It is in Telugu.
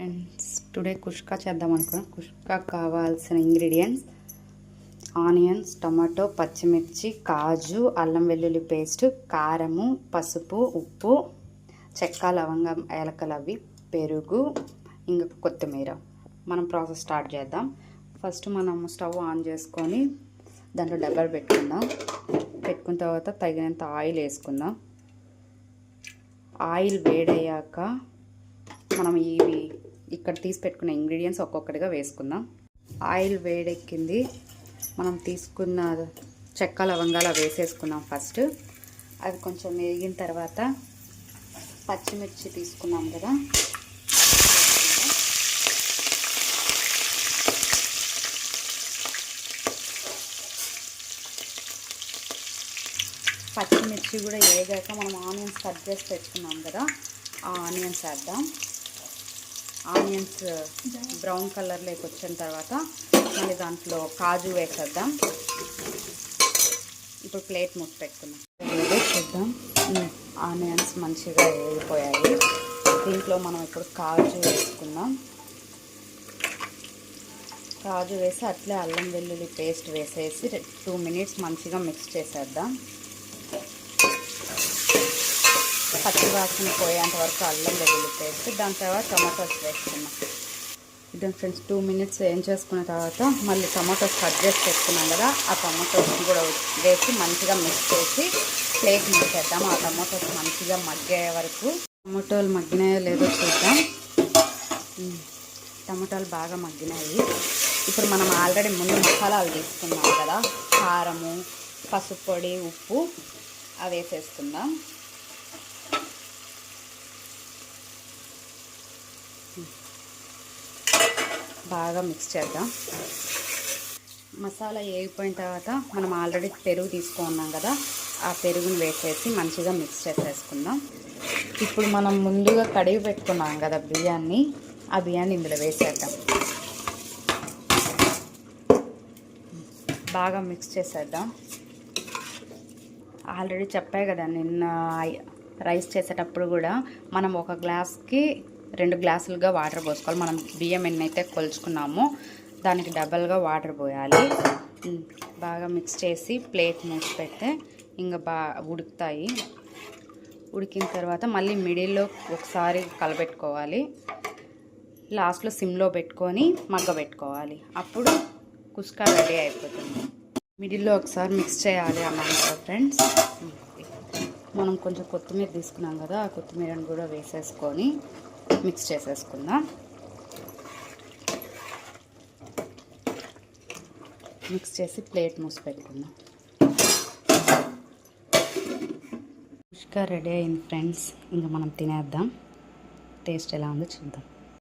ఫ్రెండ్స్, టుడే కుష్కా చేద్దాం అనుకున్నాను. కుష్కా కావాల్సిన ఇంగ్రీడియంట్స్: ఆనియన్స్, టమాటో, పచ్చిమిర్చి, కాజు, అల్లం వెల్లుల్లి పేస్ట్, కారము, పసుపు, ఉప్పు, చెక్క, లవంగం, ఏలకలు, అవి, పెరుగు, ఇంకా కొత్తిమీర. మనం ప్రాసెస్ స్టార్ట్ చేద్దాం. ఫస్ట్ మనం స్టవ్ ఆన్ చేసుకొని దాంట్లో డబ్బాలు పెట్టుకుందాం. పెట్టుకున్న తర్వాత తగినంత ఆయిల్ వేసుకుందాం. ఆయిల్ వేడయ్యాక మనం ఇవి ఇక్కడ తీసి పెట్టుకున్న ఇంగ్రీడియంట్స్ ఒక్కొక్కటిగా వేసుకుందాం. ఆయిల్ వేడెక్కింది. మనం తీసుకున్న చెక్క, లవంగాలు వేసేసుకుందాం. ఫస్ట్ అది కొంచెం వేగిన తర్వాత పచ్చిమిర్చి తీసుకున్నాం కదా, పచ్చిమిర్చి కూడా వేగాక మనం ఆనియన్స్ కట్ చేసి పెట్టుకున్నాం కదా, ఆ ఆనియన్స్ వేద్దాం. ఆనియన్స్ బ్రౌన్ కలర్లోకి వచ్చిన తర్వాత మళ్ళీ దాంట్లో కాజు వేసేద్దాం. ఇప్పుడు ప్లేట్ మూసి పెట్టుకుందాం. చూద్దాం, ఆనియన్స్ మంచిగా వేగిపోయాయి. దీంట్లో మనం ఇప్పుడు కాజు వేసుకుందాం. కాజు వేసి అట్లే అల్లం వెల్లుల్లి పేస్ట్ వేసేసి 2 మినిట్స్ మంచిగా మిక్స్ చేసేద్దాం. పచ్చి వాసన పోయేంత వరకు అల్లం వెల్లుల్లి పేస్ట్, దాని తర్వాత టమాటోస్ వేసుకున్నాం. ఇదండి ఫ్రెండ్స్, 2 మినిట్స్ ఏం చేసుకున్న తర్వాత మళ్ళీ టమాటోస్ కట్ చేసి పెట్టుకున్నాం కదా, ఆ టమాటోస్ కూడా వేసి మంచిగా మిక్స్ చేసి ప్లేట్ మూసేద్దాం. ఆ టమాటోస్ మంచిగా మగ్గే వరకు. టమాటోలు మగ్గినాయో లేదో చూద్దాం. టమాటాలు బాగా మగ్గినాయి. ఇప్పుడు మనం ఆల్రెడీ ముందు మసాలాలు తీసుకున్నాం కదా, కారము, పసుపు పొడి, ఉప్పు, అవి వేసేసుకుందాం. బాగా మిక్స్ చేద్దాం. మసాలా వేగిపోయిన తర్వాత మనం ఆల్రెడీ పెరుగు తీసుకున్నాం కదా, ఆ పెరుగుని వేసేసి మంచిగా మిక్స్ చేసేసుకుందాం. ఇప్పుడు మనం ముందుగా కడిగి పెట్టుకున్నాం కదా బియ్యాన్ని, ఆ బియ్యాన్ని ఇందులో వేసేద్దాం. బాగా మిక్స్ చేసేద్దాం. ఆల్రెడీ చెప్పాయి కదా నిన్న రైస్ చేసేటప్పుడు కూడా, మనం ఒక గ్లాస్కి 2 గ్లాసులుగా వాటర్ పోసుకోవాలి. మనం బియ్యం ఎన్నైతే కొలుచుకున్నామో దానికి డబల్గా వాటర్ పోయాలి. బాగా మిక్స్ చేసి ప్లేట్ మూసి పెడితే ఇంకా బాగా ఉడుకుతాయి. ఉడికిన తర్వాత మళ్ళీ మిడిల్లో ఒకసారి కలబెట్టుకోవాలి. లాస్ట్లో సిమ్లో పెట్టుకొని మగ్గబెట్టుకోవాలి. అప్పుడు కుష్కా రెడీ అయిపోతుంది. మిడిల్లో ఒకసారి మిక్స్ చేయాలి అన్నాను కదా ఫ్రెండ్స్. మనం కొంచెం కొత్తిమీర తీసుకున్నాం కదా, ఆ కొత్తిమీరని కూడా వేసేసుకొని మిక్స్ చేసేసుకుందాం. మిక్స్ చేసి ప్లేట్ మూసి పెట్టుకుందాం. కుష్కా రెడీ అయింది ఫ్రెండ్స్. ఇంకా మనం తినేద్దాం. టేస్ట్ ఎలా ఉందో చూద్దాం.